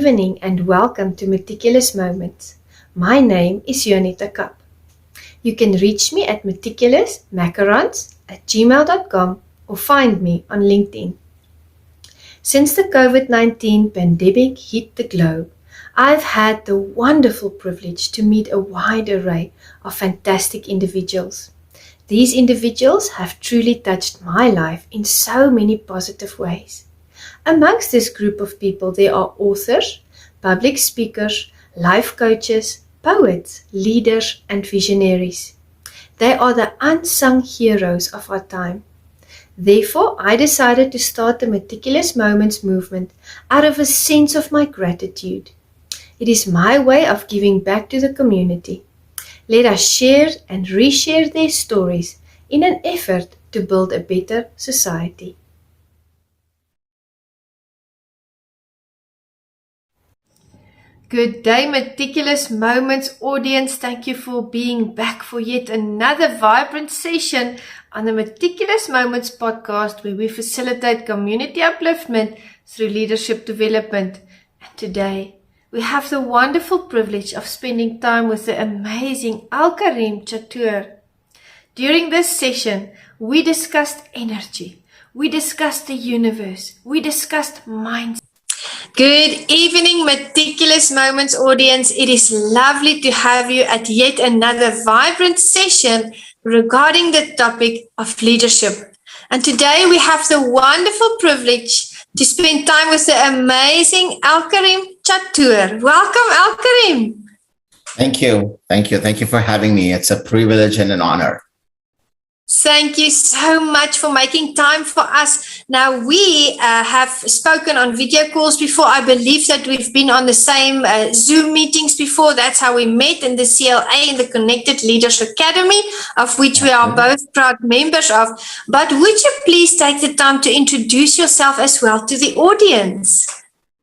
evening and welcome to Meticulous Moments. My name is Juanita Kapp. You can reach me at meticulousmacarons@gmail.com or find me on LinkedIn. Since the COVID-19 pandemic hit the globe, I've had the wonderful privilege to meet a wide array of fantastic individuals. These individuals have truly touched my life in so many positive ways. Amongst this group of people, there are authors, public speakers, life coaches, poets, leaders, and visionaries. They are the unsung heroes of our time. Therefore, I decided to start the Meticulous Moments movement out of a sense of my gratitude. It is my way of giving back to the community. Let us share and reshare their stories in an effort to build a better society. Good day, Meticulous Moments audience. Thank you for being back for yet another vibrant session on the Meticulous Moments podcast, where we facilitate community upliftment through leadership development. And today, we have the wonderful privilege of spending time with the amazing Alkarim Chatur. During this session, we discussed energy, we discussed the universe, we discussed mindset. Good evening, Meticulous Moments audience. It is lovely to have you at yet another vibrant session regarding the topic of leadership. And today we have the wonderful privilege to spend time with the amazing Alkarim Chatur. Welcome, Alkarim. Thank you. Thank you for having me. It's a privilege and an honor. Thank you so much for making time for us. Now, we have spoken on video calls before. I believe that we've been on the same Zoom meetings before. That's how we met in the CLA, in the Connected Leaders Academy, of which we are both proud members of. But would you please take the time to introduce yourself as well to the audience?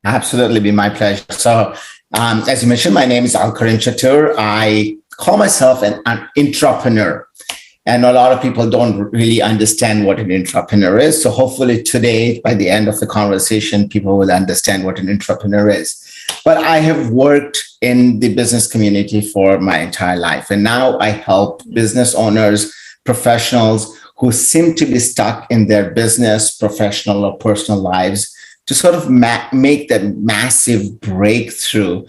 Absolutely, be my pleasure. So, as you mentioned, my name is Alkarim Chatur. I call myself an entrepreneur. And a lot of people don't really understand what an entrepreneur is. So hopefully today, by the end of the conversation, people will understand what an entrepreneur is. But I have worked in the business community for my entire life. And now I help business owners, professionals who seem to be stuck in their business, professional or personal lives to sort of make that massive breakthrough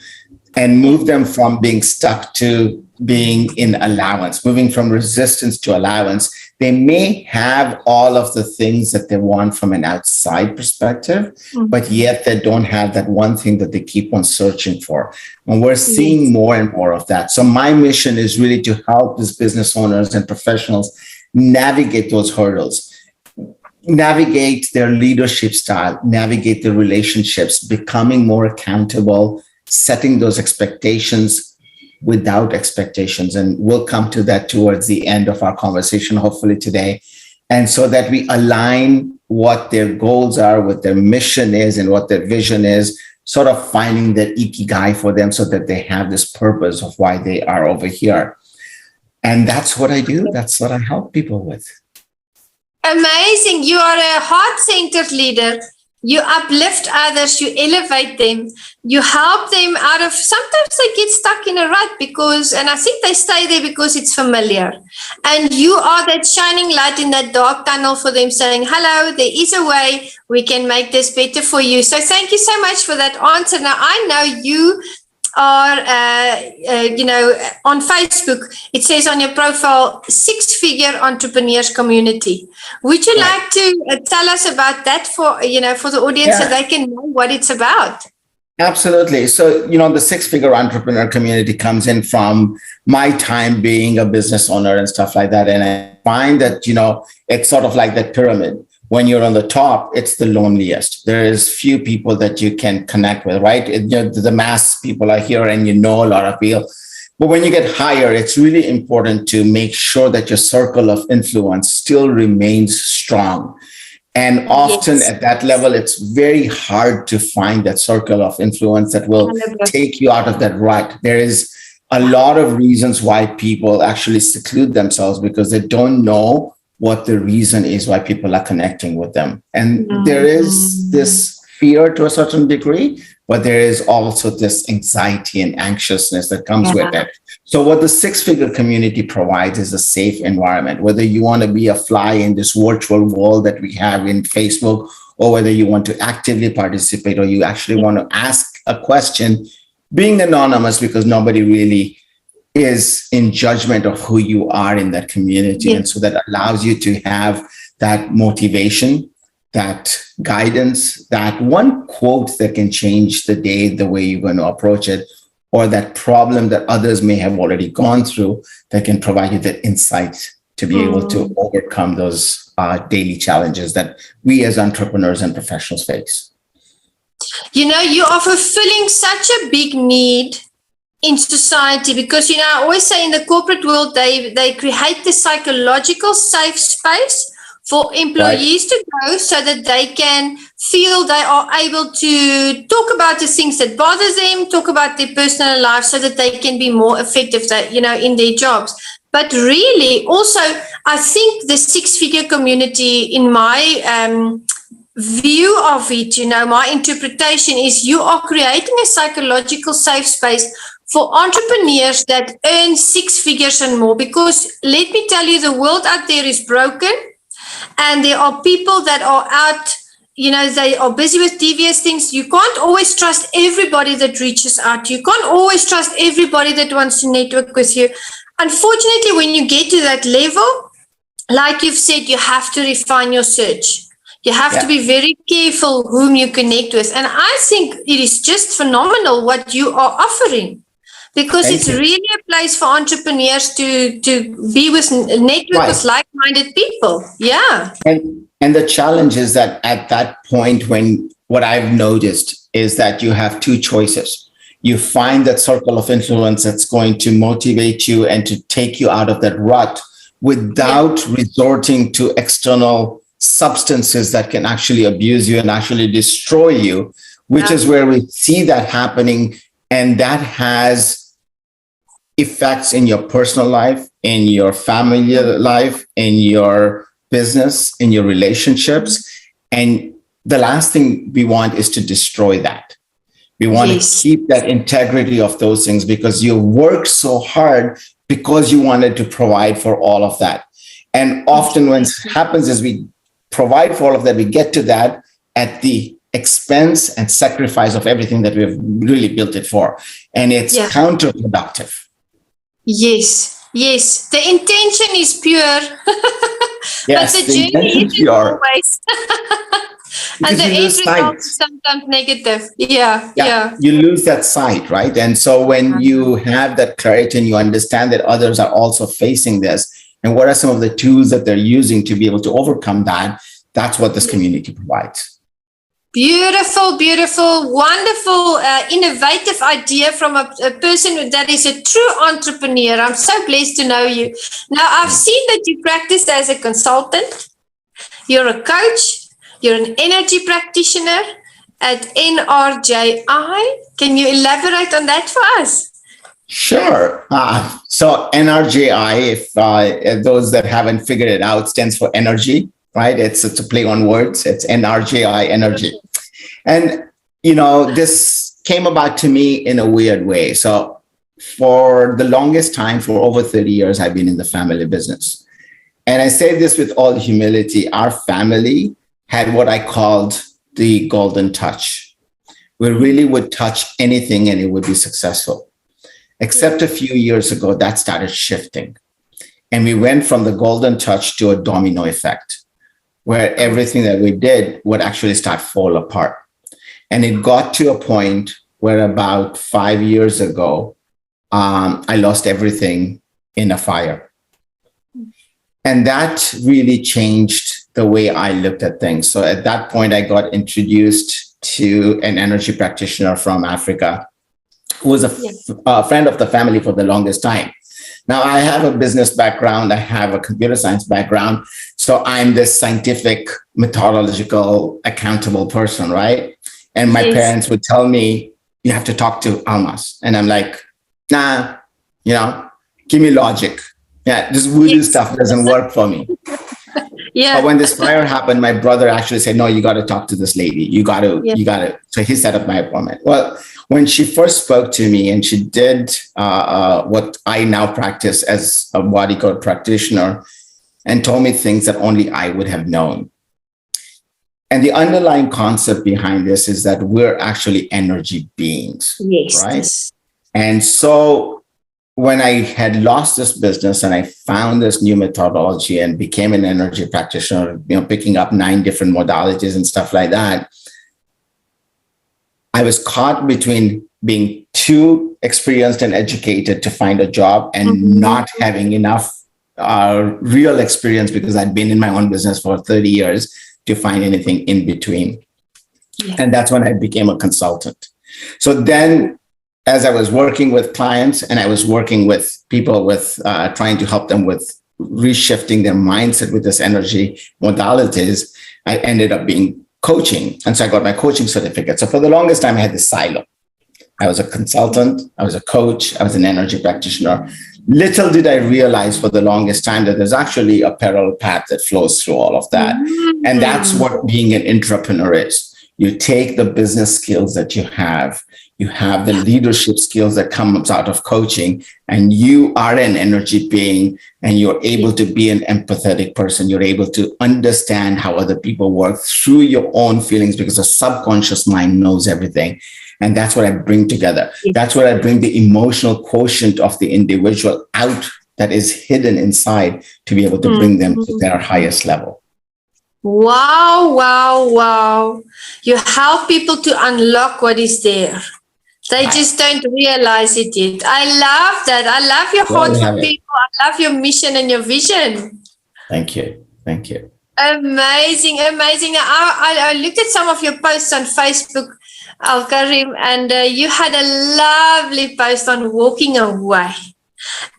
and move them from being stuck to being in allowance, moving from resistance to allowance. They may have all of the things that they want from an outside perspective, but yet they don't have that one thing that they keep on searching for. And we're seeing more and more of that. So my mission is really to help these business owners and professionals navigate those hurdles, navigate their leadership style, navigate their relationships, becoming more accountable, setting those expectations without expectations. And we'll come to that towards the end of our conversation, hopefully today. And so that we align what their goals are, what their mission is, and what their vision is, sort of finding that ikigai for them so that they have this purpose of why they are over here. And that's what I do. That's what I help people with. Amazing. You are a heart-centered leader. You uplift others, you elevate them, you help them out of, sometimes they get stuck in a rut and I think they stay there because it's familiar. And you are that shining light in that dark tunnel for them, saying, hello, there is a way, we can make this better for you. So thank you so much for that answer. Now, I know you are, on Facebook, it says on your profile, 6-figure entrepreneurs community. Would you like to tell us about that for the audience so they can know what it's about? Absolutely. So, the 6-figure entrepreneur community comes in from my time being a business owner and stuff like that. And I find that, it's sort of like that pyramid. When you're on the top, it's the loneliest. There is few people that you can connect with, right? The mass people are here and a lot of people. But when you get higher, it's really important to make sure that your circle of influence still remains strong. And often at that level, it's very hard to find that circle of influence that will take you out of that rut. There is a lot of reasons why people actually seclude themselves because they don't know what the reason is why people are connecting with them. And there is this fear to a certain degree, but there is also this anxiety and anxiousness that comes with it. So what the six-figure community provides is a safe environment, whether you want to be a fly in this virtual wall that we have in Facebook, or whether you want to actively participate, or you actually want to ask a question, being anonymous, because nobody really is in judgment of who you are in that community. And so that allows you to have that motivation, that guidance, that one quote that can change the day, the way you're going to approach it, or that problem that others may have already gone through that can provide you that insight to be able to overcome those daily challenges that we as entrepreneurs and professionals face. You know, you are fulfilling such a big need in society because, you know, I always say in the corporate world, they create the psychological safe space for employees to go so that they can feel they are able to talk about the things that bother them, talk about their personal life so that they can be more effective, you know, in their jobs. But really, also, I think the six-figure community, in my view of it, you know, my interpretation is you are creating a psychological safe space for entrepreneurs that earn six figures and more. Because let me tell you, the world out there is broken. And there are people that are out, you know, they are busy with devious things. You can't always trust everybody that reaches out. You can't always trust everybody that wants to network with you. Unfortunately, when you get to that level, like you've said, you have to refine your search. You have to be very careful whom you connect with. And I think it is just phenomenal what you are offering. Because it's really a place for entrepreneurs to be with, network with like-minded people. Yeah. And the challenge is that at that point, when what I've noticed is that you have two choices. You find that circle of influence that's going to motivate you and to take you out of that rut without resorting to external substances that can actually abuse you and actually destroy you, which is where we see that happening. And that has effects in your personal life, in your family life, in your business, in your relationships. And the last thing we want is to destroy that. We want to keep that integrity of those things because you worked so hard because you wanted to provide for all of that. And often when it happens is we provide for all of that, we get to that at the expense and sacrifice of everything that we've really built it for. And it's counterproductive. Yes. The intention is pure, but the journey isn't always. And the end result is sometimes negative. Yeah. You lose that sight, right? And so when you have that clarity and you understand that others are also facing this, and what are some of the tools that they're using to be able to overcome that, that's what this community provides. Beautiful, wonderful, innovative idea from a person that is a true entrepreneur. I'm so blessed to know you. Now, I've seen that you practice as a consultant. You're a coach. You're an energy practitioner at NRJI. Can you elaborate on that for us? Sure. So NRJI, if those that haven't figured it out, stands for energy. Right? It's a play on words. It's NRJI, energy. And, you know, this came about to me in a weird way. So for the longest time, for over 30 years, I've been in the family business. And I say this with all humility. Our family had what I called the golden touch. We really would touch anything and it would be successful. Except a few years ago, that started shifting. And we went from the golden touch to a domino effect, where everything that we did would actually start fall apart. And it got to a point where about 5 years ago, I lost everything in a fire. And that really changed the way I looked at things. So at that point, I got introduced to an energy practitioner from Africa who was a friend of the family for the longest time. Now, I have a business background. I have a computer science background. So I'm this scientific, methodological, accountable person, right? And my parents would tell me, you have to talk to Almas. And I'm like, nah, you know, give me logic. Yeah, this voodoo stuff doesn't work for me. Yeah. But when this fire happened, my brother actually said, no, you got to talk to this lady. You got to. So he set up my appointment. Well, when she first spoke to me and she did what I now practice as a body code practitioner and told me things that only I would have known. And the underlying concept behind this is that we're actually energy beings, right? And so when I had lost this business and I found this new methodology and became an energy practitioner, picking up 9 different modalities and stuff like that, I was caught between being too experienced and educated to find a job and not having enough real experience, because I'd been in my own business for 30 years, to find anything in between. Yeah. And that's when I became a consultant. So then, as I was working with clients and I was working with people with trying to help them with reshifting their mindset with this energy modalities, I ended up being coaching. And so I got my coaching certificate. So for the longest time, I had this silo. I was a consultant, I was a coach, I was an energy practitioner. Little did I realize for the longest time that there's actually a parallel path that flows through all of that. And that's what being an entrepreneur is. You take the business skills that you have the leadership skills that comes out of coaching, and you are an energy being, and you're able to be an empathetic person. You're able to understand how other people work through your own feelings, because the subconscious mind knows everything. And that's what I bring together. That's where I bring the emotional quotient of the individual out that is hidden inside, to be able to bring them to their highest level. Wow. You help people to unlock what is there. They just don't realize it yet. I love that. I love your heart for people. I love your mission and your vision. Thank you. Amazing. I looked at some of your posts on Facebook, Alkarim, and you had a lovely post on walking away.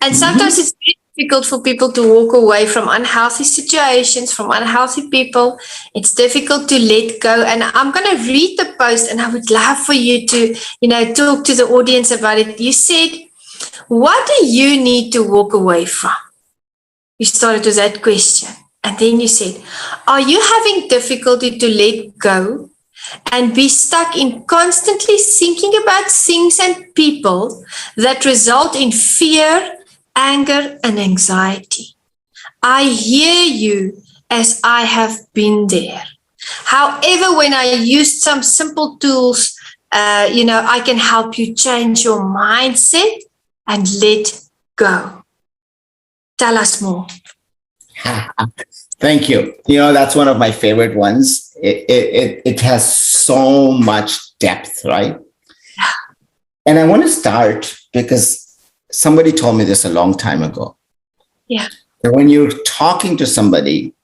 And sometimes it's very difficult for people to walk away from unhealthy situations, from unhealthy people. It's difficult to let go. And I'm going to read the post, and I would love for you to, talk to the audience about it. You said, what do you need to walk away from? You started with that question. And then you said, are you having difficulty to let go and be stuck in constantly thinking about things and people that result in fear, anger, and anxiety? I hear you, as I have been there. However, when I used some simple tools, I can help you change your mindset and let go. Tell us more. Thank you. That's one of my favorite ones. It has so much depth, right? And I want to start because somebody told me this a long time ago. Yeah. That when you're talking to somebody,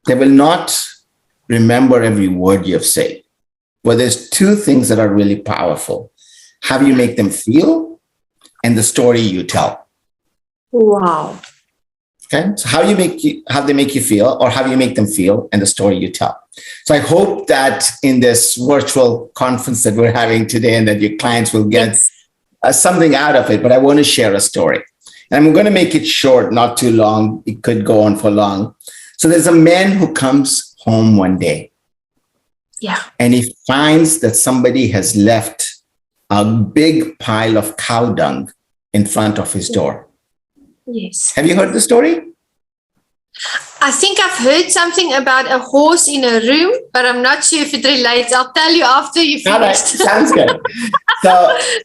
they will not remember every word you've said. But there's 2 things that are really powerful: how you make them feel, and the story you tell. Wow. Okay, so how they make you feel, or how you make them feel, and the story you tell. So I hope that in this virtual conference that we're having today, and that your clients will get something out of it. But I want to share a story, and I'm going to make it short, not too long. It could go on for long. So there's a man who comes home one day. Yeah. And he finds that somebody has left a big pile of cow dung in front of his door. Yes. Have you heard the story? I think I've heard something about a horse in a room, but I'm not sure if it relates. I'll tell you after you finish. All right, sounds good.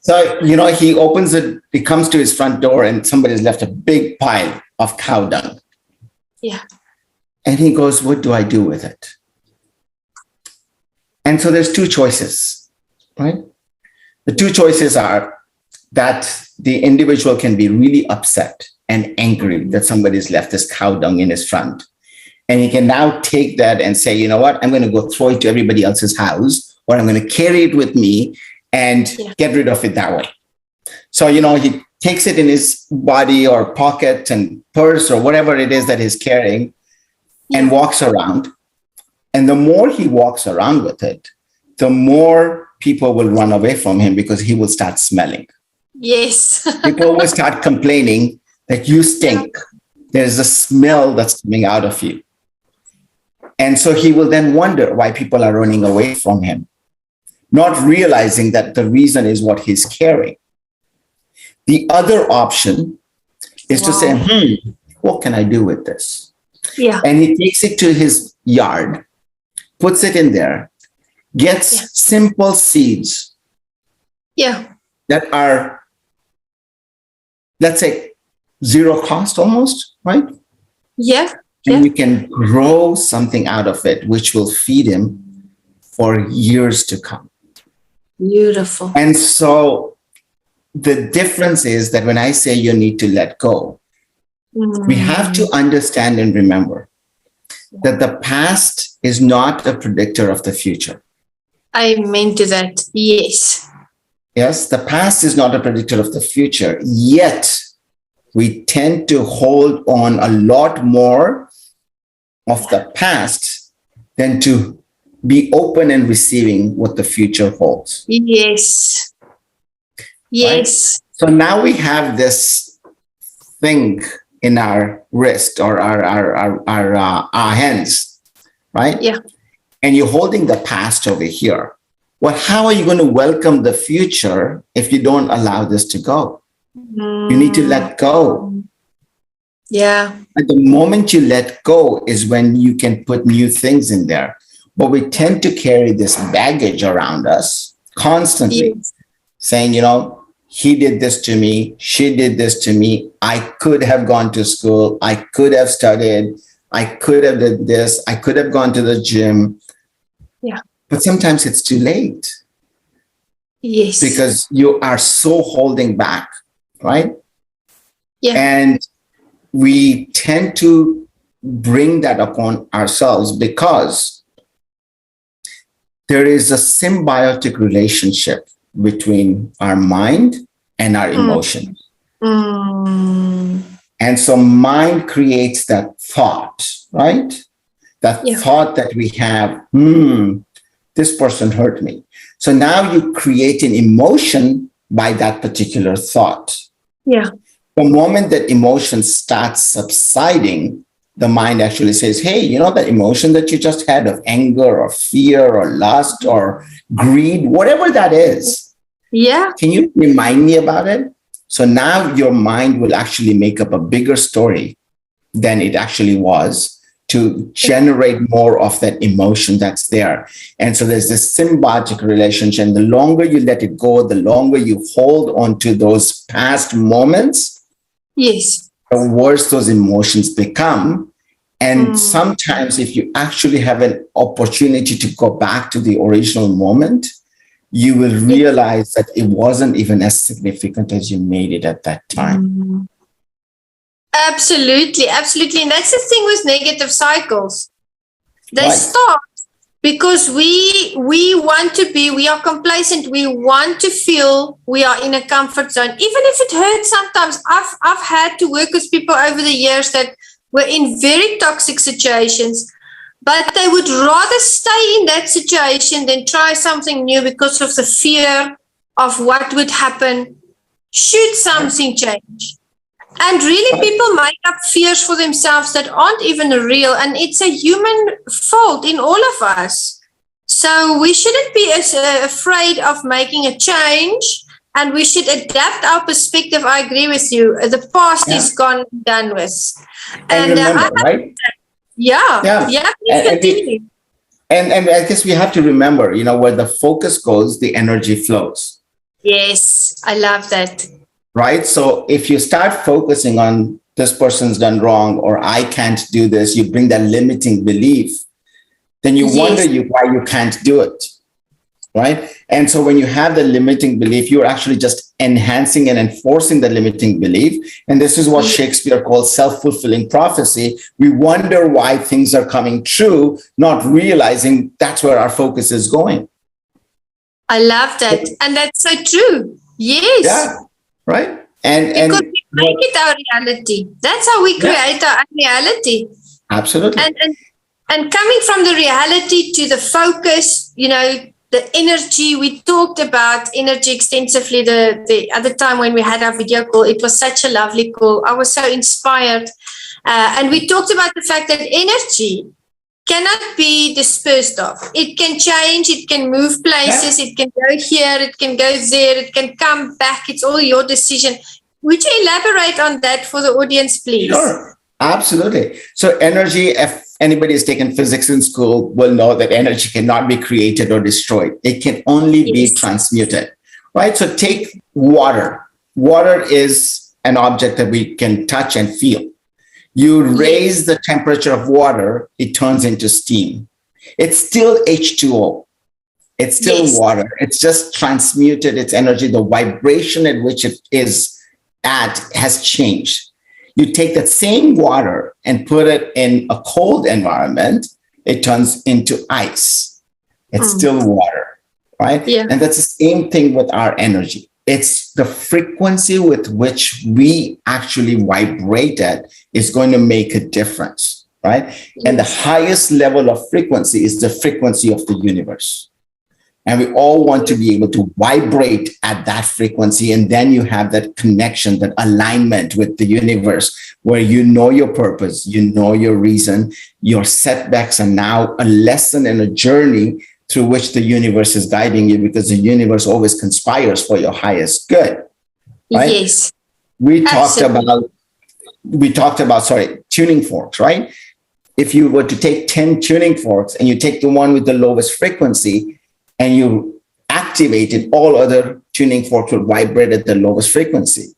So he opens it, he comes to his front door, and somebody's left a big pile of cow dung. Yeah. And he goes, what do I do with it? And so there's 2 choices, right? The 2 choices are that the individual can be really upset and angry that somebody's left this cow dung in his front. And he can now take that and say, you know what, I'm going to go throw it to everybody else's house, or I'm going to carry it with me and get rid of it that way. So, he takes it in his body or pocket and purse or whatever it is that he's carrying and walks around. And the more he walks around with it, the more people will run away from him, because he will start smelling. Yes. People will start complaining that you stink. There's a smell that's coming out of you. And so he will then wonder why people are running away from him, not realizing that the reason is what he's carrying. The other option is to say, what can I do with this? Yeah. And he takes it to his yard, puts it in there, gets simple seeds that are, let's say, zero cost almost, right? Yeah. And you can grow something out of it, which will feed him for years to come. Beautiful. And so the difference is that when I say you need to let go, we have to understand and remember that the past is not a predictor of the future. Amen to that. Yes. Yes, the past is not a predictor of the future, yet we tend to hold on a lot more of the past than to be open and receiving what the future holds. Yes. Yes. Right? So now we have this thing in our wrist or our hands, right? Yeah. And you're holding the past over here. Well, how are you going to welcome the future if you don't allow this to go? You need to let go. Yeah. At the moment you let go is when you can put new things in there. But we tend to carry this baggage around us constantly, saying, he did this to me, she did this to me, I could have gone to school, I could have studied, I could have did this, I could have gone to the gym. Yeah. But sometimes it's too late. Yes. Because you are so holding back, right? Yeah. And we tend to bring that upon ourselves because there is a symbiotic relationship between our mind and our emotions. And so mind creates that thought, right? That thought that we have, this person hurt me. So now you create an emotion by that particular thought. Yeah. The moment that emotion starts subsiding, the mind actually says, hey, that emotion that you just had of anger or fear or lust or greed, whatever that is. Yeah. Can you remind me about it? So now your mind will actually make up a bigger story than it actually was to generate more of that emotion that's there. And so there's this symbiotic relationship. The longer you let it go, the longer you hold on to those past moments, yes, the worse those emotions become. And sometimes if you actually have an opportunity to go back to the original moment, you will realize that it wasn't even as significant as you made it at that time. Absolutely, absolutely. And that's the thing with negative cycles. They start because we are complacent. We want to feel we are in a comfort zone. Even if it hurts sometimes. I've had to work with people over the years that were in very toxic situations, but they would rather stay in that situation than try something new because of the fear of what would happen should something change. And really, people make up fears for themselves that aren't even real. And it's a human fault in all of us. So we shouldn't be as afraid of making a change. And we should adapt our perspective. I agree with you. The past is gone, done with. And remember, right? Please continue. And I guess we have to remember, where the focus goes, the energy flows. Yes, I love that. Right? So if you start focusing on this person's done wrong or I can't do this, you bring that limiting belief, then you wonder why you can't do it. Right? And so when you have the limiting belief, you're actually just enhancing and enforcing the limiting belief. And this is what Shakespeare calls self-fulfilling prophecy. We wonder why things are coming true, not realizing that's where our focus is going. I love that. And that's so true. Yes. Yeah. Right? Because we make it our reality. That's how we create our own reality. Absolutely. And coming from the reality to the focus, the energy, we talked about energy extensively the other time when we had our video call. It was such a lovely call. I was so inspired. And we talked about the fact that energy cannot be dispersed of. It can change, it can move places, it can go here, it can go there, it can come back. It's all your decision. Would you elaborate on that for the audience, please? Sure, absolutely. So energy, if anybody has taken physics in school, will know that energy cannot be created or destroyed. It can only be transmuted, right? So take water. Water is an object that we can touch and feel. You raise the temperature of water, it turns into steam. It's still H2O. It's still water. It's just transmuted its energy. The vibration at which it is at has changed. You take that same water and put it in a cold environment, it turns into ice. It's still water, right? Yeah. And that's the same thing with our energy. It's the frequency with which we actually vibrate at is going to make a difference, right? And the highest level of frequency is the frequency of the universe. And we all want to be able to vibrate at that frequency. And then you have that connection, that alignment with the universe, where you know your purpose, you know your reason, your setbacks are now a lesson and a journey through which the universe is guiding you, because the universe always conspires for your highest good. Right? Yes. We talked about tuning forks, right? If you were to take 10 tuning forks and you take the one with the lowest frequency and you activate it, all other tuning forks will vibrate at the lowest frequency.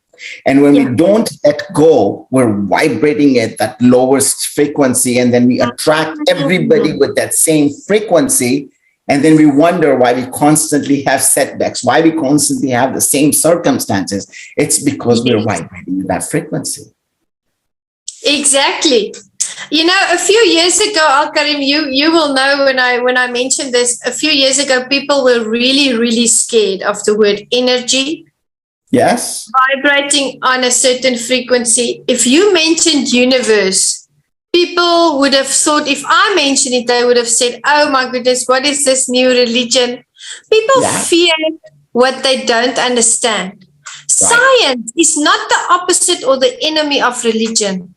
And when we don't let go, we're vibrating at that lowest frequency, and then we attract everybody with that same frequency. And then we wonder why we constantly have setbacks, why we constantly have the same circumstances. It's because we're vibrating at that frequency. Exactly. You know, a few years ago, Alkarim, you will know when I mentioned this, a few years ago, people were really, really scared of the word energy. Yes. Vibrating on a certain frequency. If you mentioned universe, people would have thought, if I mentioned it, they would have said, oh my goodness, what is this new religion? People fear what they don't understand. Right. Science is not the opposite or the enemy of religion.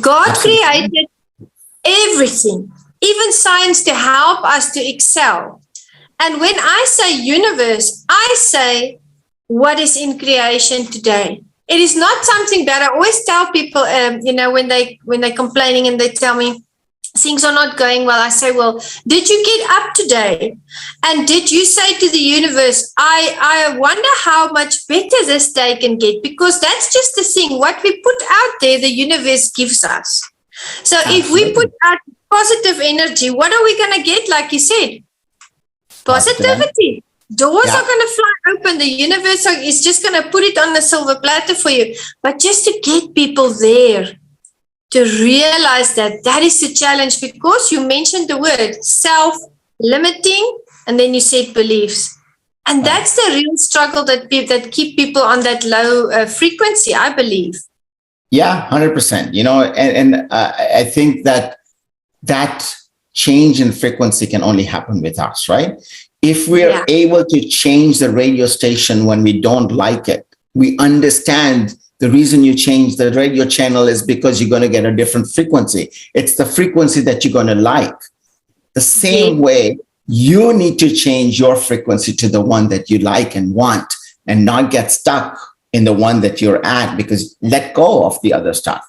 God created everything, even science, to help us to excel. And when I say universe, I say what is in creation today. It is not something bad. I always tell people, when they're complaining and they tell me things are not going well, I say, well, did you get up today? And did you say to the universe, I wonder how much better this day can get? Because that's just the thing. What we put out there, the universe gives us. So if we put out positive energy, what are we going to get? Like you said, positivity. Doors are going to fly open. The universe is just going to put it on the silver platter for you. But just to get people there, to realize that is the challenge, because you mentioned the word self-limiting, and then you said beliefs. And that's the real struggle that keep people on that low frequency, I believe. Yeah, 100%. And I think that change in frequency can only happen with us, right? If we're able to change the radio station when we don't like it, we understand the reason you change the radio channel is because you're going to get a different frequency. It's the frequency that you're going to like. The same way, you need to change your frequency to the one that you like and want, and not get stuck in the one that you're at, because let go of the other stuff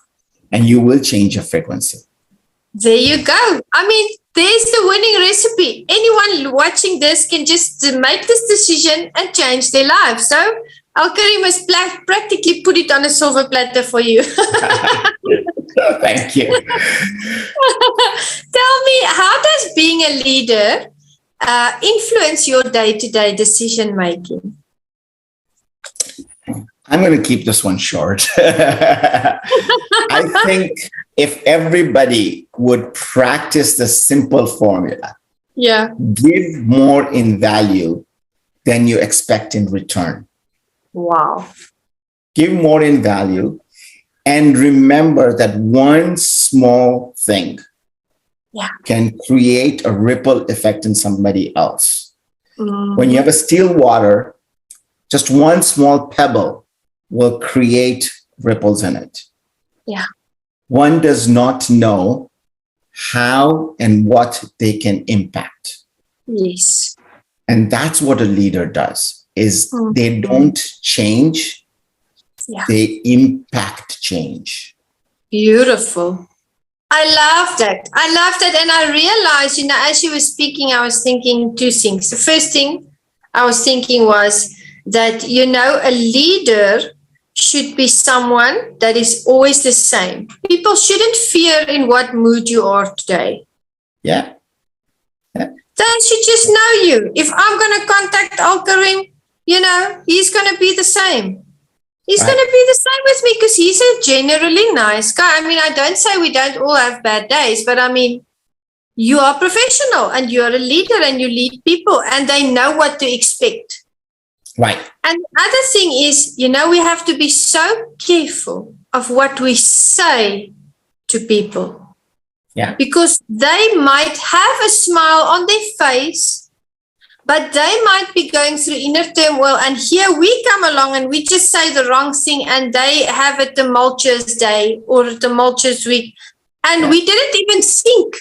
and you will change your frequency. There you go. I mean, there's the winning recipe. Anyone watching this can just make this decision and change their life. So Alkarim has practically put it on a silver platter for you. Thank you. Tell me, how does being a leader influence your day-to-day decision making? I'm going to keep this one short. I think if everybody would practice the simple formula, give more in value than you expect in return. Wow. Give more in value, and remember that one small thing can create a ripple effect in somebody else. Mm-hmm. When you have a still water, just one small pebble will create ripples in it. Yeah. One does not know how and what they can impact. Yes. And that's what a leader does, is they don't change, they impact change. Beautiful. I love that. I love that. And I realized, as you were speaking, I was thinking two things. The first thing I was thinking was that, a leader should be someone that is always the same. People shouldn't fear in what mood you are today. Yeah. They should just know you. If I'm going to contact Alkarim, he's going to be the same. He's going to be the same with me because he's a generally nice guy. I mean, I don't say we don't all have bad days, but I mean, you are professional and you're a leader and you lead people and they know what to expect. Right. And the other thing is, we have to be so careful of what we say to people. Yeah. Because they might have a smile on their face, but they might be going through inner turmoil. And here we come along and we just say the wrong thing and they have a tumultuous day or a tumultuous week. And we didn't even think,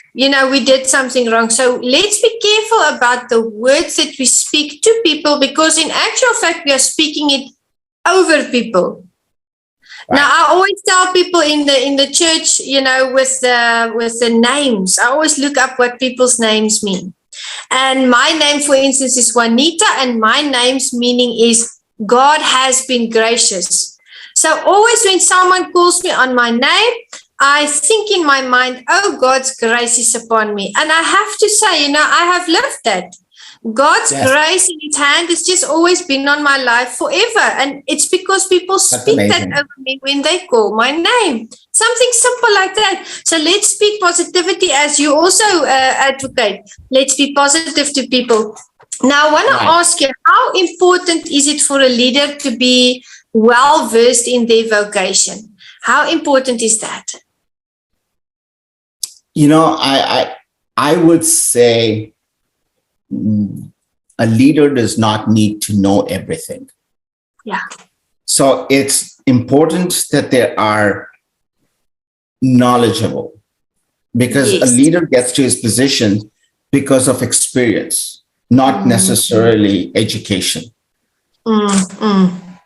we did something wrong. So let's be careful about the words that we speak to people, because in actual fact, we are speaking it over people. Right. Now, I always tell people in the church, with the names, I always look up what people's names mean. And my name, for instance, is Juanita, and my name's meaning is God has been gracious. So always when someone calls me on my name, I think in my mind, oh, God's grace is upon me. And I have to say, I have lived that. God's grace in His hand has just always been on my life forever. And it's because people speak that over me when they call my name. Something simple like that. So let's speak positivity as you also advocate. Let's be positive to people. Now, I want to ask you, how important is it for a leader to be well-versed in their vocation? How important is that? I would say a leader does not need to know everything. Yeah. So it's important that they are knowledgeable, because a leader gets to his position because of experience, not necessarily education.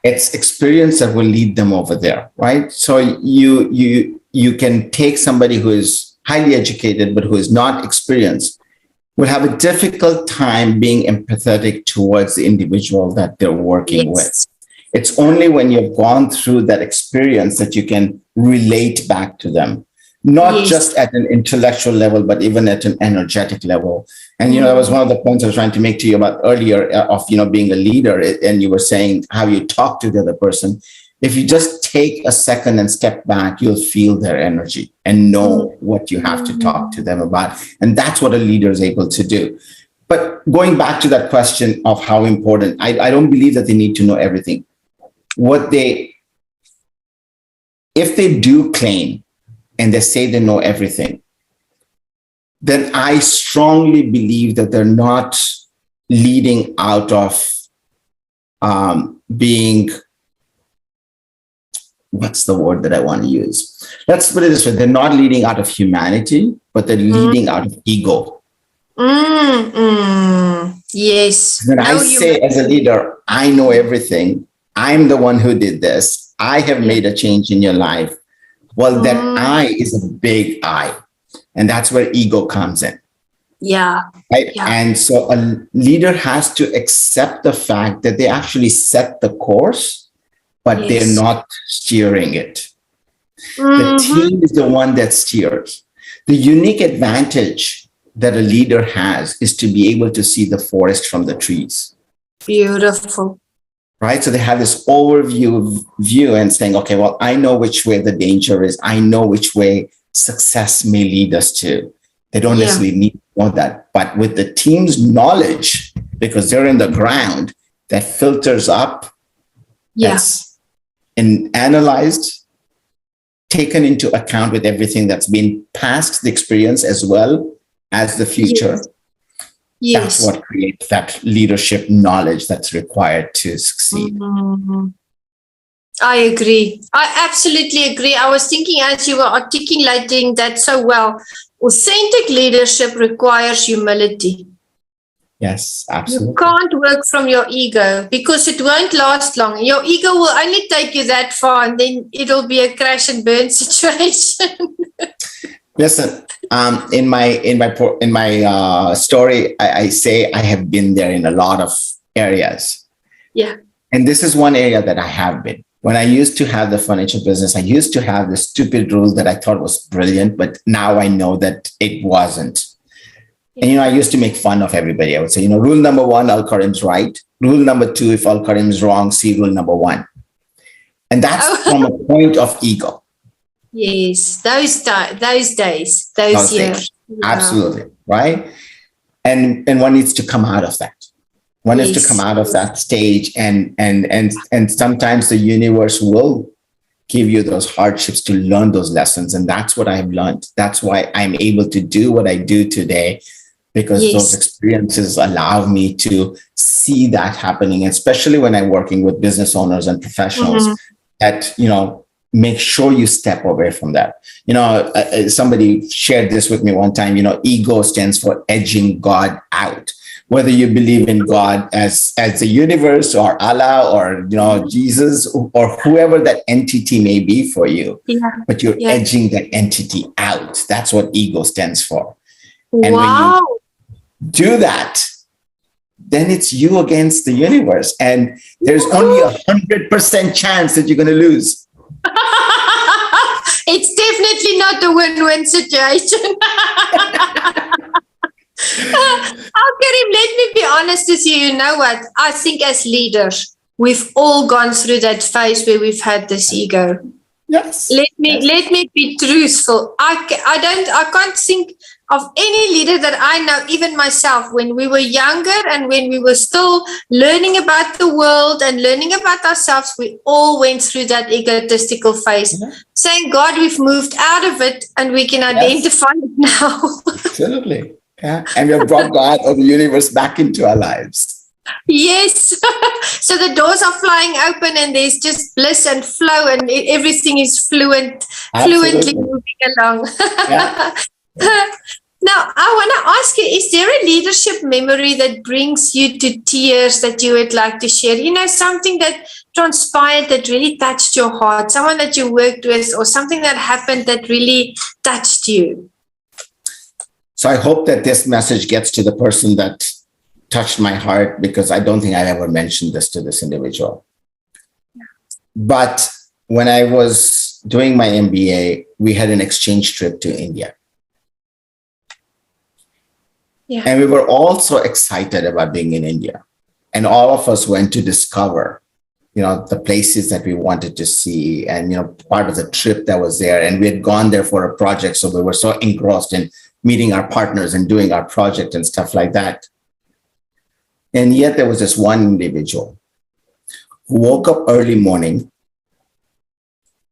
It's experience that will lead them over there, right? So you can take somebody who is highly educated but who is not experienced, will have a difficult time being empathetic towards the individual that they're working with. It's only when you've gone through that experience that you can relate back to them, not just at an intellectual level, but even at an energetic level. And, that was one of the points I was trying to make to you about earlier of, being a leader. And you were saying how you talk to the other person. If you just take a second and step back, you'll feel their energy and know what you have to talk to them about. And that's what a leader is able to do. But going back to that question of how important, I don't believe that they need to know everything. If they do claim and they say they know everything, then I strongly believe that they're not leading out of being, what's the word that I want to use? Let's put it this way. They're not leading out of humanity, but they're leading out of ego. Yes. When I say as a leader, I know everything. I'm the one who did this. I have made a change in your life. Well, that I is a big I. And that's where ego comes in. Yeah. Right? Yeah. And so a leader has to accept the fact that they actually set the course, but they're not steering it. The team is the one that steers. The unique advantage that a leader has is to be able to see the forest from the trees. Beautiful. Right? So they have this view and saying, okay, well, I know which way the danger is. I know which way success may lead us to. They don't necessarily need to know that. But with the team's knowledge, because they're in the ground, that filters up, that's analyzed, taken into account with everything that's been past the experience as well as the future. That's what creates that leadership knowledge that's required to succeed. I agree. I absolutely agree. I was thinking as you were articulating that so well, Authentic leadership requires humility. Yes, absolutely. You can't work from your ego because it won't last long. Your ego will only take you that far, and then it'll be a crash and burn situation. Listen, in my story, I say I have been there in a lot of areas. Yeah. And this is one area that I have been. When I used to have the furniture business, I used to have this stupid rule that I thought was brilliant, but now I know that it wasn't. And, I used to make fun of everybody. I would say, rule number 1, Alkarim's right. Rule number 2, if Alkarim's wrong, see rule number 1. And that's from a point of ego. Yes, those days, those years. Yeah. Absolutely, right? And one needs to come out of that. One needs to come out of that stage. And sometimes the universe will give you those hardships to learn those lessons. And that's what I've learned. That's why I'm able to do what I do today, because those experiences allow me to see that happening, especially when I'm working with business owners and professionals that, make sure you step away from that. Somebody shared this with me one time, ego stands for edging God out. Whether you believe in God as the universe or Allah or, Jesus or whoever that entity may be for you, but you're edging that entity out. That's what ego stands for. And when you do that, then it's you against the universe. And there's only 100% chance that you're going to lose. It's definitely not a win-win situation. Alkarim, let me be honest with you. You know what? I think as leaders, we've all gone through that phase where we've had this ego. Yes. Let me be truthful. I can't think of any leader that I know, even myself, when we were younger and when we were still learning about the world and learning about ourselves, we all went through that egotistical phase. Thank God we've moved out of it and we can identify it now. Absolutely. Yeah. And we have brought God or the universe back into our lives. Yes. So the doors are flying open and there's just bliss and flow and everything is fluently moving along. Now, I want to ask you, is there a leadership memory that brings you to tears that you would like to share? Something that transpired that really touched your heart, someone that you worked with or something that happened that really touched you? So I hope that this message gets to the person that touched my heart, because I don't think I ever mentioned this to this individual. But when I was doing my MBA, we had an exchange trip to India. And we were all so excited about being in India. And all of us went to discover, the places that we wanted to see and, part of the trip that was there. And we had gone there for a project. So we were so engrossed in meeting our partners and doing our project and stuff like that. And yet there was this one individual who woke up early morning,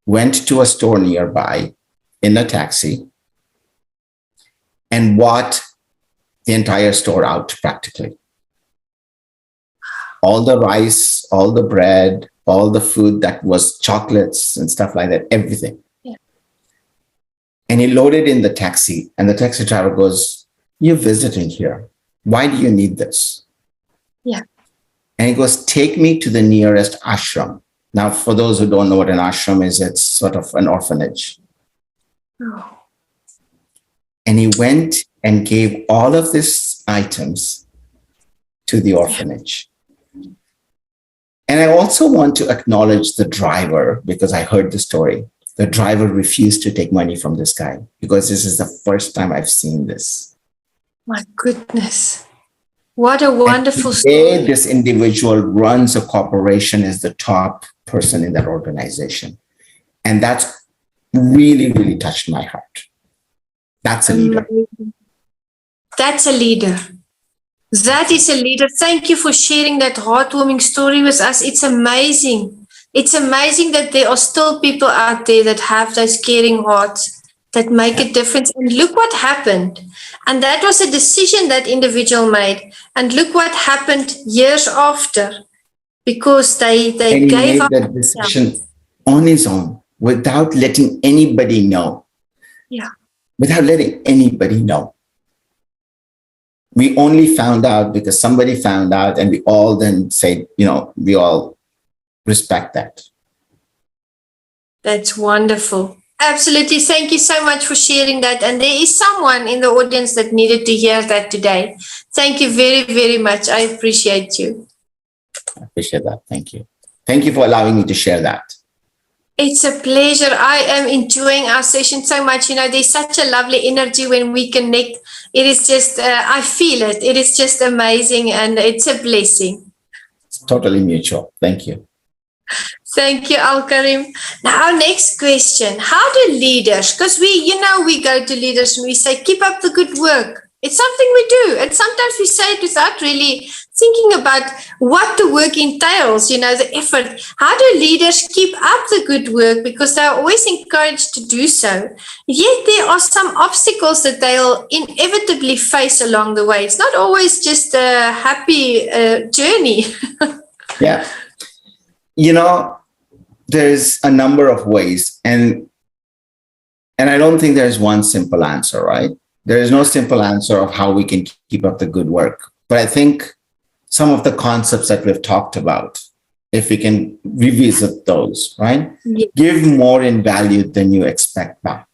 went to a store nearby in a taxi, and bought the entire store out practically. All the rice, all the bread, all the food that was chocolates and stuff like that, everything. And he loaded in the taxi, and the taxi driver goes, "You're visiting here. Why do you need this?" And he goes, "Take me to the nearest ashram." Now, for those who don't know what an ashram is, it's sort of an orphanage. And he went and gave all of these items to the orphanage. And I also want to acknowledge the driver, because I heard the story. The driver refused to take money from this guy because this is the first time I've seen this. My goodness. What a wonderful story. This individual runs a corporation as the top person in that organization. And that's really, really touched my heart. That's a leader. That's a leader. That is a leader. Thank you for sharing that heartwarming story with us. It's amazing. It's amazing that there are still people out there that have those caring hearts that make a difference. And look what happened. And that was a decision that individual made. And look what happened years after, because they gave up that decision on his own without letting anybody know. without letting anybody know. We only found out because somebody found out, and we all then said, we all respect that. That's wonderful. Absolutely. Thank you so much for sharing that. And there is someone in the audience that needed to hear that today. Thank you very, very much. I appreciate you. I appreciate that. Thank you. Thank you for allowing me to share that. It's a pleasure. I am enjoying our session so much. There's such a lovely energy when we connect. It is just, I feel it. It is just amazing, and it's a blessing. It's totally mutual. Thank you. Thank you, Alkarim. Now, our next question. How do leaders, because we go to leaders and we say, keep up the good work. It's something we do. And sometimes we say it without really thinking about what the work entails, the effort. How do leaders keep up the good work? Because they're always encouraged to do so. Yet there are some obstacles that they'll inevitably face along the way. It's not always just a happy journey. Yeah. There's a number of ways, and I don't think there's one simple answer, right? There is no simple answer of how we can keep up the good work. But I think some of the concepts that we've talked about, if we can revisit those, right? Yeah. Give more in value than you expect back.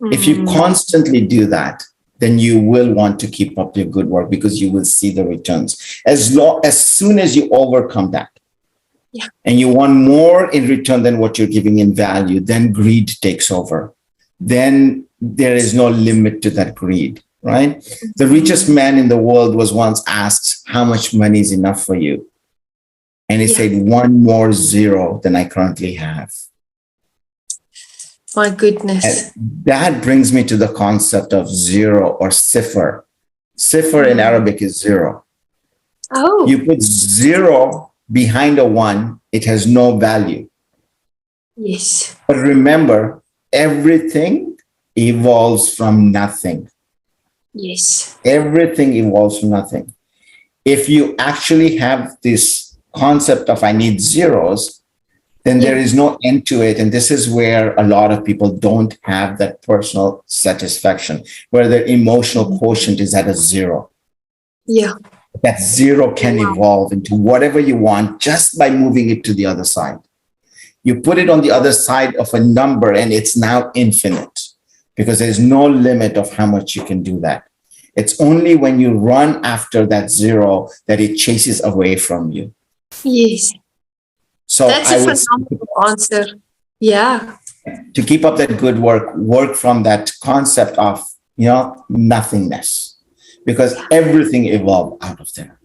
Mm-hmm. If you constantly do that, then you will want to keep up your good work because you will see the returns. As soon as you overcome that, yeah, and you want more in return than what you're giving in value, then greed takes over. Then there is no limit to that greed, right? Mm-hmm. The richest man in the world was once asked, how much money is enough for you? And he said, one more zero than I currently have. My goodness. And that brings me to the concept of zero or sifr. Sifr in Arabic is zero. Oh. You put zero behind a one, it has no value. Yes. But remember, everything evolves from nothing. Yes. Everything evolves from nothing. If you actually have this concept of I need zeros, then there is no end to it. And this is where a lot of people don't have that personal satisfaction, where their emotional quotient is at a zero. Yeah. That zero can evolve into whatever you want just by moving it to the other side. You put it on the other side of a number and it's now infinite because there's no limit of how much you can do that. It's only when you run after that zero that it chases away from you. Yes. So that's a phenomenal answer. Yeah. To keep up that good work from that concept of, nothingness. Because everything evolved out of there.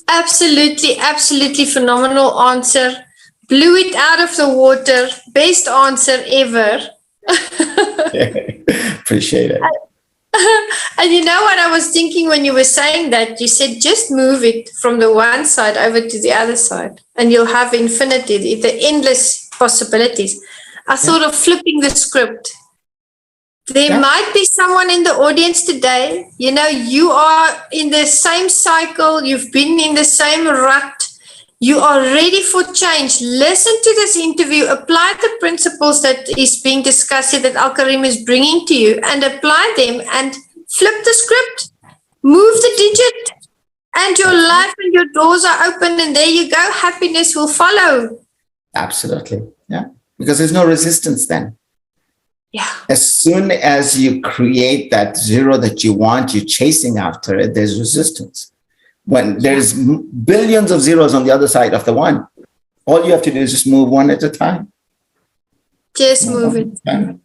Absolutely, absolutely phenomenal answer. Blew it out of the water. Best answer ever. Appreciate it. And you know what I was thinking when you were saying that? You said just move it from the one side over to the other side and you'll have infinity, the endless possibilities. I thought of flipping the script. There might be someone in the audience today, you are in the same cycle, you've been in the same rut, you are ready for change. Listen to this interview, apply the principles that is being discussed here that Alkarim is bringing to you and apply them and flip the script, move the digit and your life and your doors are open and there you go, happiness will follow. Absolutely, yeah, because there's no resistance then. Yeah. As soon as you create that zero that you want, you're chasing after it, there's resistance. When there's billions of zeros on the other side of the one, all you have to do is just move one at a time. Just move it.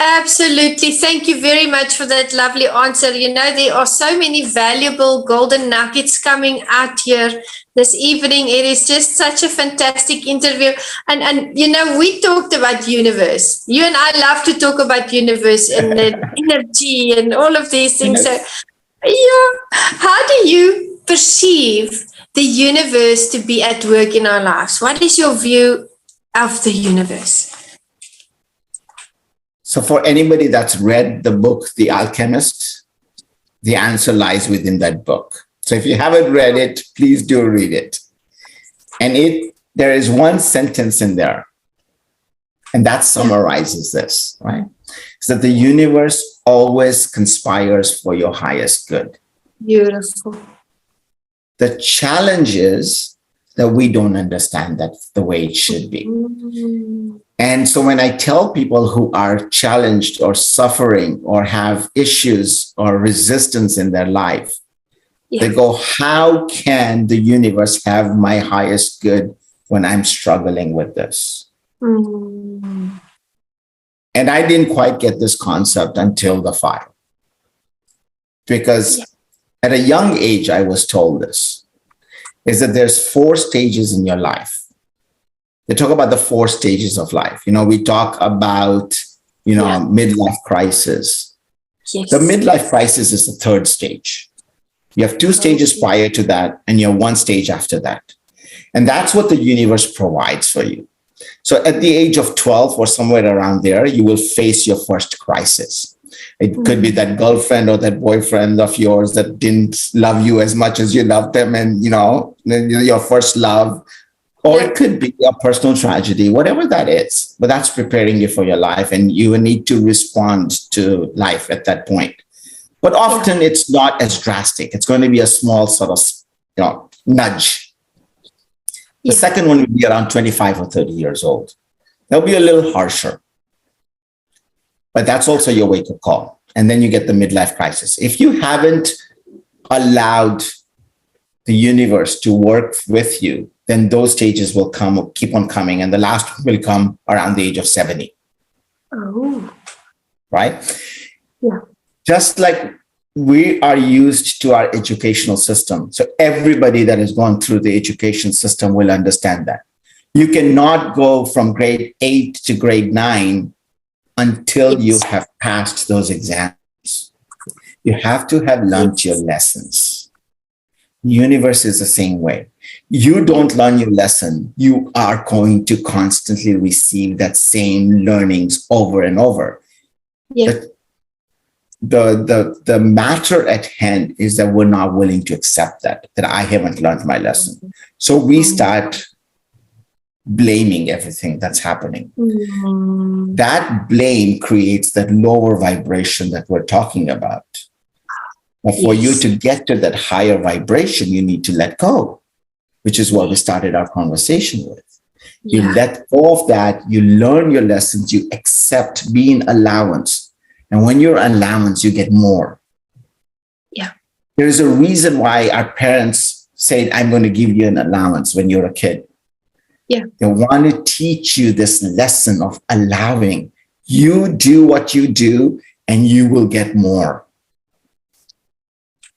Absolutely. Thank you very much for that lovely answer. There are so many valuable golden nuggets coming out here this evening. It is just such a fantastic interview. And we talked about universe. You and I love to talk about universe and the energy and all of these things. So, how do you perceive the universe to be at work in our lives? What is your view of the universe? So for anybody that's read the book, The Alchemist, the answer lies within that book. So if you haven't read it, please do read it. And there is one sentence in there And that summarizes this, right? So that the universe always conspires for your highest good. Beautiful. The challenge is that we don't understand that the way it should be. And so when I tell people who are challenged or suffering or have issues or resistance in their life, they go, how can the universe have my highest good when I'm struggling with this? And I didn't quite get this concept until the fire. Because at a young age, I was told this, is that there's 4 stages in your life. They talk about the 4 stages of life. We talk about, midlife crisis. Yes. The midlife crisis is the 3rd stage. You have 2 stages prior to that, and you have 1 stage after that. And that's what the universe provides for you. So at the age of 12 or somewhere around there, you will face your first crisis. It could be that girlfriend or that boyfriend of yours that didn't love you as much as you loved them, and, your first love. Or it could be a personal tragedy, whatever that is. But that's preparing you for your life, and you need to respond to life at that point. But often it's not as drastic. It's going to be a small sort of, nudge. The second one would be around 25 or 30 years old. They'll be a little harsher. But that's also your wake-up call. And then you get the midlife crisis. If you haven't allowed the universe to work with you, then those stages will keep on coming. And the last will come around the age of 70. Oh. Right? Yeah. Just like we are used to our educational system. So everybody that has gone through the education system will understand that. You cannot go from grade 8 to grade 9 until you have passed those exams. You have to have learned your lessons. The universe is the same way. You don't learn your lesson, you are going to constantly receive that same learnings over and over. Yeah. The matter at hand is that we're not willing to accept that I haven't learned my lesson. So we start blaming everything that's happening. That blame creates that lower vibration that we're talking about. But for you to get to that higher vibration, you need to let go, which is what we started our conversation with. You let go of that, you learn your lessons, you accept being allowance. And when you're allowance, you get more. Yeah. There is a reason why our parents said, I'm going to give you an allowance when you're a kid. Yeah. They want to teach you this lesson of allowing. You do what you do, and you will get more.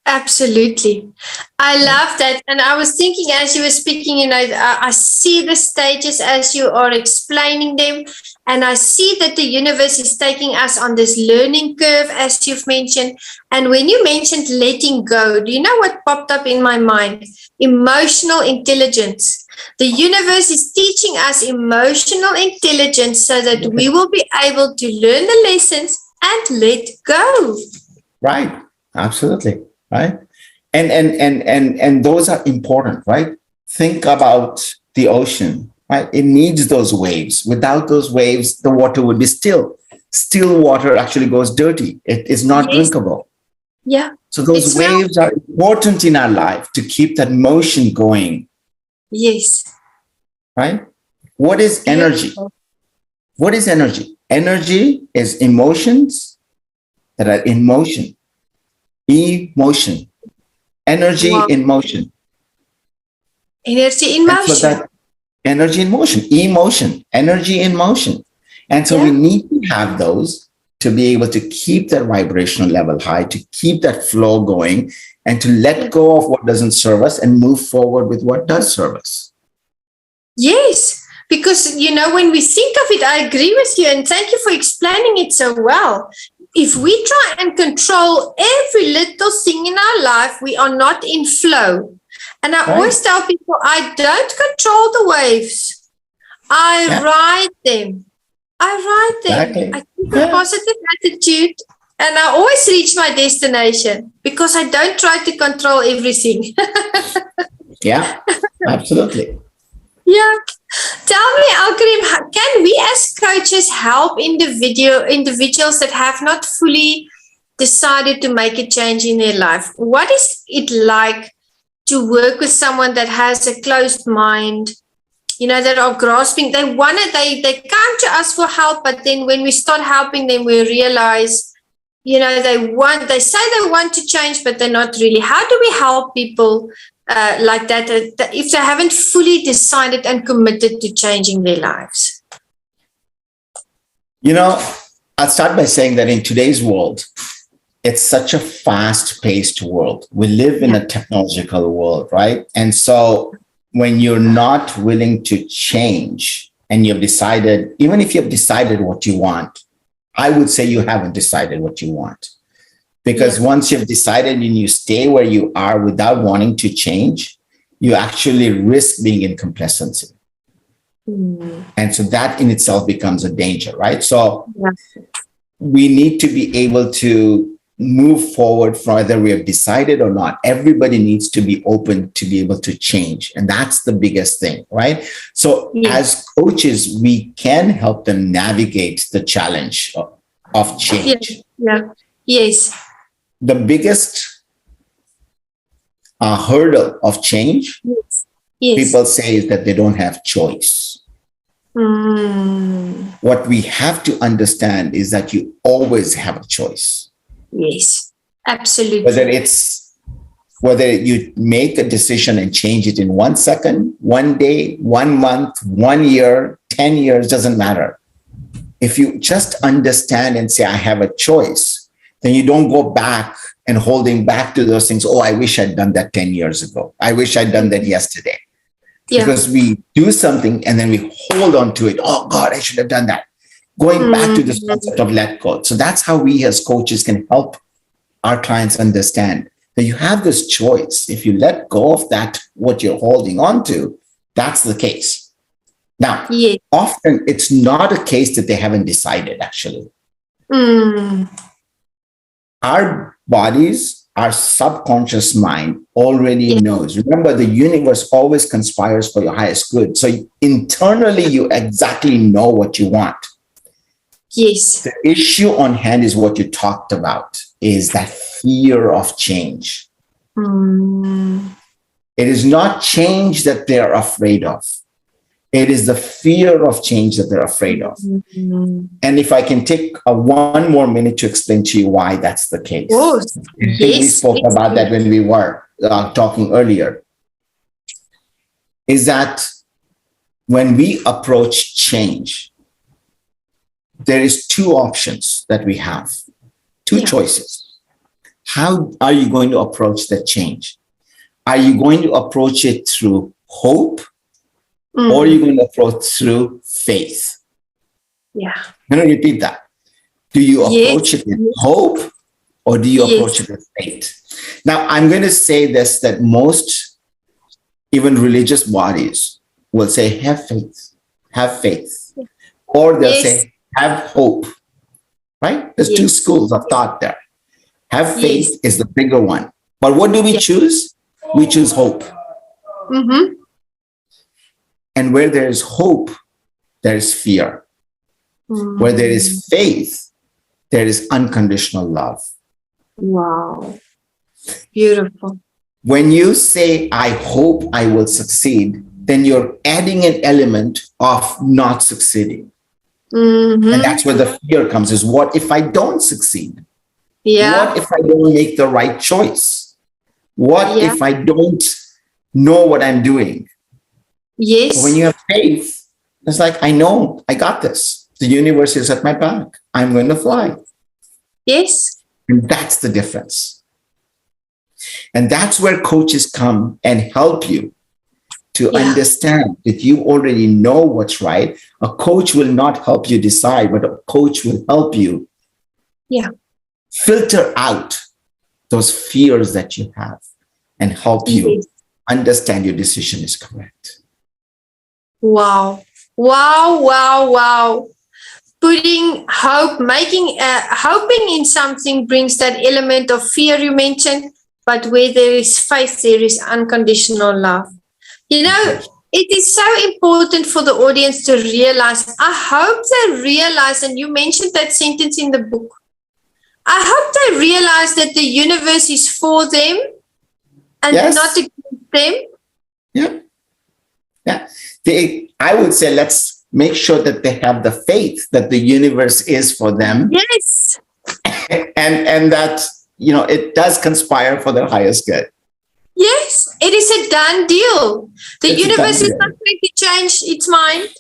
Absolutely. I love that. And I was thinking as you were speaking, I see the stages as you are explaining them. And I see that the universe is taking us on this learning curve, as you've mentioned. And when you mentioned letting go, do you know what popped up in my mind? Emotional intelligence. The universe is teaching us emotional intelligence so that we will be able to learn the lessons and let go. Right. Absolutely. Right. And those are important, right? Think about the ocean, right? It needs those waves. Without those waves, the water would be still. Still water actually goes dirty. It is not drinkable. Yeah. So those waves are important in our life to keep that motion going. Yes. Right? What is energy? What is energy? Energy is emotions that are in motion. Emotion. Energy in motion. Energy in motion. Energy in motion. Emotion. Energy in motion. And so we need to have those to be able to keep that vibrational level high, to keep that flow going, and to let go of what doesn't serve us and move forward with what does serve us. Yes, because, when we think of it, I agree with you, and thank you for explaining it so well. If we try and control every little thing in our life, we are not in flow. And I always tell people, I don't control the waves. I ride them. Exactly. I keep a positive attitude, and I always reach my destination because I don't try to control everything. Yeah, absolutely. Yeah. Tell me, Alkarim, can we as coaches help individuals that have not fully decided to make a change in their life? What is it like to work with someone that has a closed mind, that are grasping? They come to us for help, but then when we start helping them, we realize, they say they want to change, but they're not really. How do we help people like that if they haven't fully decided and committed to changing their lives? I'll start by saying that in today's world, it's such a fast-paced world. We live in a technological world, right? And so when you're not willing to change and you've decided, even if you've decided what you want, I would say you haven't decided what you want. Because once you've decided and you stay where you are without wanting to change, you actually risk being in complacency. And so that in itself becomes a danger, right? So we need to be able to move forward from whether we have decided or not. Everybody needs to be open to be able to change. And that's the biggest thing, right? So as coaches, we can help them navigate the challenge of change. Yes. The biggest hurdle of change, people say, is that they don't have choice. What we have to understand is that you always have a choice. Yes, absolutely. Whether you make a decision and change it in 1 second, 1 day, 1 month, 1 year, 10 years, doesn't matter. If you just understand and say, I have a choice, then you don't go back and holding back to those things. Oh, I wish I'd done that 10 years ago. I wish I'd done that yesterday. Because we do something and then we hold on to it. Oh God, I should have done that. Going back to this concept of let go. So that's how we as coaches can help our clients understand that you have this choice. If you let go of that, what you're holding on to, that's the case. Now, often it's not a case that they haven't decided, actually. Our bodies, our subconscious mind already knows. Remember, the universe always conspires for your highest good. So internally, you exactly know what you want. Yes. The issue on hand is what you talked about, is that fear of change. It is not change that they're afraid of. It is the fear of change that they're afraid of. And if I can take one more minute to explain to you why that's the case. We spoke about that when we were talking earlier. Is that when we approach change, there is two options that we have, two choices. How are you going to approach the change? Are you going to approach it through hope, or are you going to approach through faith? I'm going to repeat that. Do you approach it with hope, or do you approach it with faith? Now, I'm going to say this, that most, even religious bodies, will say, have faith, have faith. Or they'll say, have hope, right? There's two schools of thought there. Have faith is the bigger one. But what do we choose? We choose hope. And where there is hope, there is fear. Where there is faith, there is unconditional love. Wow. Beautiful. When you say, I hope I will succeed, then you're adding an element of not succeeding. And that's where the fear comes, is what if I don't succeed? What if I don't make the right choice? What if I don't know what I'm doing? But when you have faith, it's like, I know, I got this. The universe is at my back. I'm going to fly. And that's the difference. And that's where coaches come and help you to understand that you already know what's right. A coach will not help you decide, but a coach will help you filter out those fears that you have and help you understand your decision is correct. Wow. Wow, wow, wow. Putting hope, hoping in something brings that element of fear you mentioned, but where there is faith, there is unconditional love. it is so important for the audience to realize. I hope they realize, and you mentioned that sentence in the book, I hope they realize that the universe is for them and not against them. Yeah. Yeah. I would say let's make sure that they have the faith that the universe is for them. Yes. And that, it does conspire for their highest good. Yes, it is a done deal. The universe is not going to change its mind.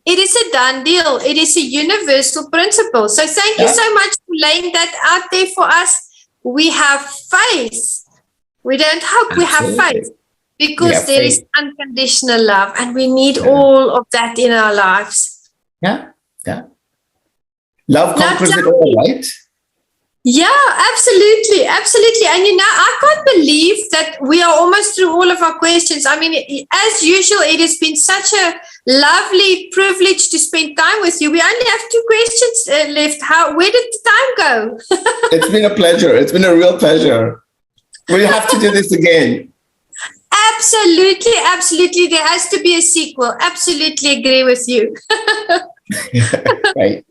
It is a done deal. It is a universal principle. So thank you so much for laying that out there for us. We have faith. We don't hope, we have faith. Because there is unconditional love, and we need all of that in our lives. Yeah. Love conquers it all, right? Yeah, absolutely. Absolutely. And I can't believe that we are almost through all of our questions. I mean, as usual, it has been such a lovely privilege to spend time with you. We only have 2 questions left. Where did the time go? It's been a pleasure. It's been a real pleasure. We'll have to do this again. Absolutely. There has to be a sequel. Absolutely agree with you. Right.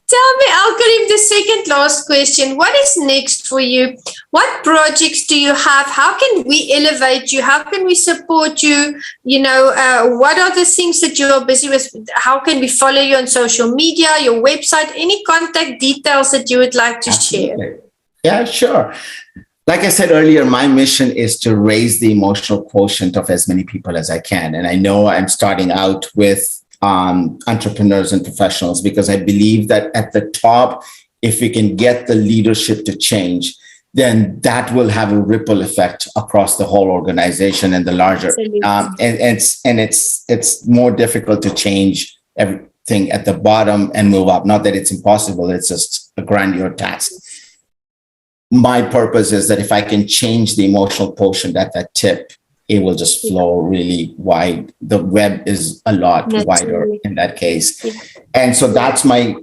Tell me, Alkarim, the second last question. What is next for you? What projects do you have? How can we elevate you? How can we support you? What are the things that you are busy with? How can we follow you on social media, your website, any contact details that you would like to share? Yeah, sure. Like I said earlier, my mission is to raise the emotional quotient of as many people as I can. And I know I'm starting out with entrepreneurs and professionals, because I believe that at the top, if we can get the leadership to change, then that will have a ripple effect across the whole organization and the larger. It's more difficult to change everything at the bottom and move up. Not that it's impossible; it's just a grandeur task. My purpose is that if I can change the emotional quotient at that tip, it will just flow really wide. The web is a lot wider in that case. Yeah. And so that's my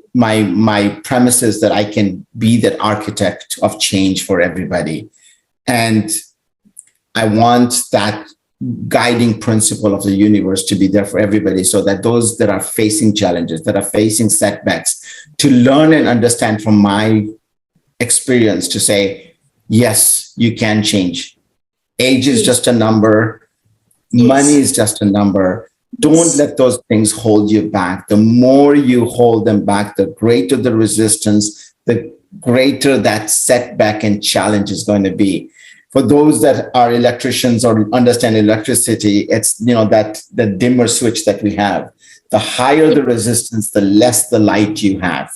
premise, is that I can be that architect of change for everybody. And I want that guiding principle of the universe to be there for everybody, so that those that are facing challenges, that are facing setbacks, to learn and understand from my experience, to say, yes, you can change. Age is just a number. Money is just a number. Don't let those things hold you back. The more you hold them back, the greater the resistance, the greater that setback and challenge is going to be. For those that are electricians or understand electricity, it's, that the dimmer switch that we have. The higher the resistance, the less the light you have.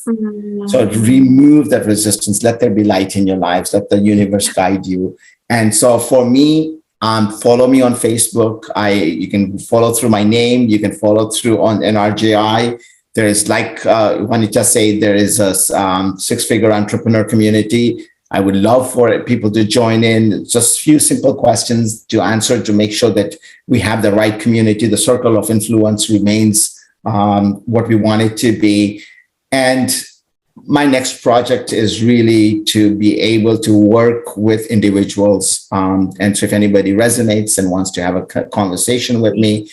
So remove that resistance. Let there be light in your lives. Let the universe guide you. And so for me, follow me on Facebook. You can follow through my name. You can follow through on NRJI. There is, like Juanita said, there is a 6-figure entrepreneur community. I would love for people to join in. Just a few simple questions to answer to make sure that we have the right community. The circle of influence remains what we want it to be. And my next project is really to be able to work with individuals. And so if anybody resonates and wants to have a conversation with me,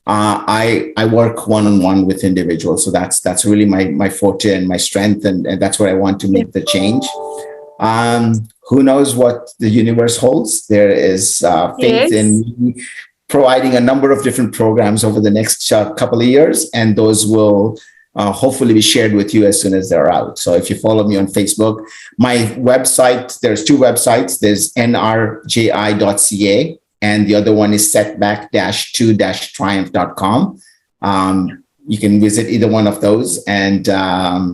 I work one-on-one with individuals. So that's really my forte and my strength. And that's where I want to make the change. Who knows what the universe holds? There is faith in me providing a number of different programs over the next couple of years, and those will hopefully be shared with you as soon as they're out. So if you follow me on Facebook, my website, there's 2 websites. There's nrji.ca, and the other one is setback-2-triumph.com. You can visit either one of those, and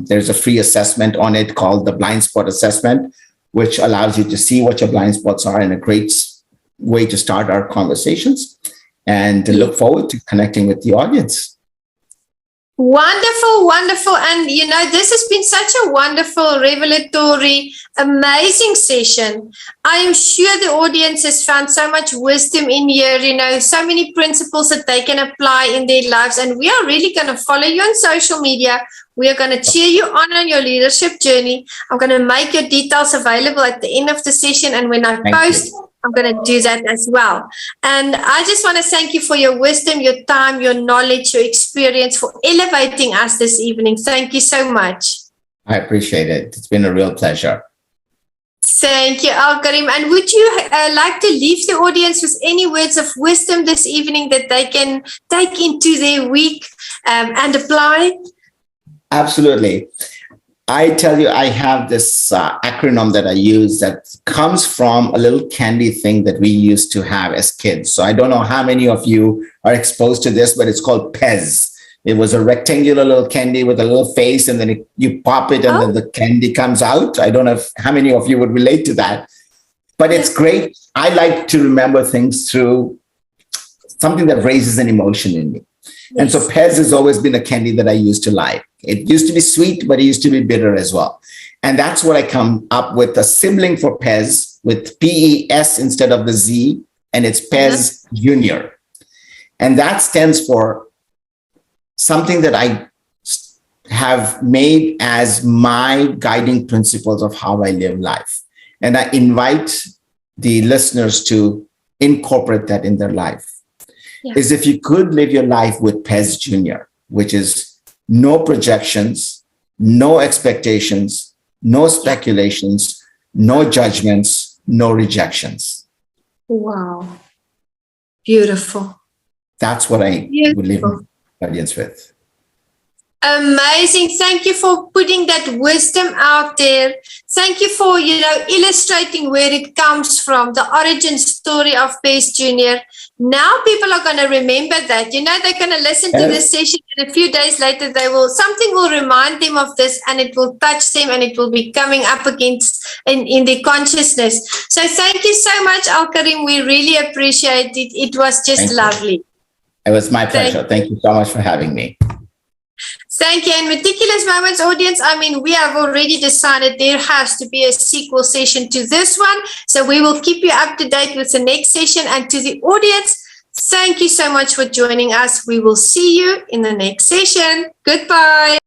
there's a free assessment on it called the Blind Spot Assessment, which allows you to see what your blind spots are, and a great way to start our conversations, and to look forward to connecting with the audience. Wonderful. And, this has been such a wonderful, revelatory, amazing session. I am sure the audience has found so much wisdom in here, so many principles that they can apply in their lives. And we are really going to follow you on social media. We are going to cheer you on your leadership journey. I'm going to make your details available at the end of the session. And when I post I'm going to do that as well. And I just want to thank you for your wisdom, your time, your knowledge, your experience, for elevating us this evening. Thank you so much. I appreciate it. It's been a real pleasure. Thank you, Alkarim. And would you like to leave the audience with any words of wisdom this evening that they can take into their week and apply? Absolutely. I tell you, I have this acronym that I use that comes from a little candy thing that we used to have as kids. So I don't know how many of you are exposed to this, but it's called Pez. It was a rectangular little candy with a little face, and then you pop it and then the candy comes out. I don't know how many of you would relate to that, but it's great. I like to remember things through something that raises an emotion in me. Yes. And so Pez has always been a candy that I used to like. It used to be sweet, but it used to be bitter as well. And that's what I come up with, a sibling for Pez with P-E-S instead of the Z, and it's Pez Junior. And that stands for something that I have made as my guiding principles of how I live life. And I invite the listeners to incorporate that in their life. Yeah. Is if you could live your life with Pez Junior, which is no projections, no expectations, no speculations, no judgments, no rejections. Wow. Beautiful. That's what I would leave my audience with. Amazing. Thank you for putting that wisdom out there. Thank you for, illustrating where it comes from, the origin story of Pez Junior. Now people are going to remember that. They're going to listen to this session, and a few days later something will remind them of this, and it will touch them, and it will be coming up against in their consciousness. So thank you so much, Alkarim. We really appreciate it. It was just lovely. It was my pleasure. Thank you so much for having me. Thank you. And Meticulous Moments audience, we have already decided there has to be a sequel session to this one. So we will keep you up to date with the next session. And to the audience, thank you so much for joining us. We will see you in the next session. Goodbye.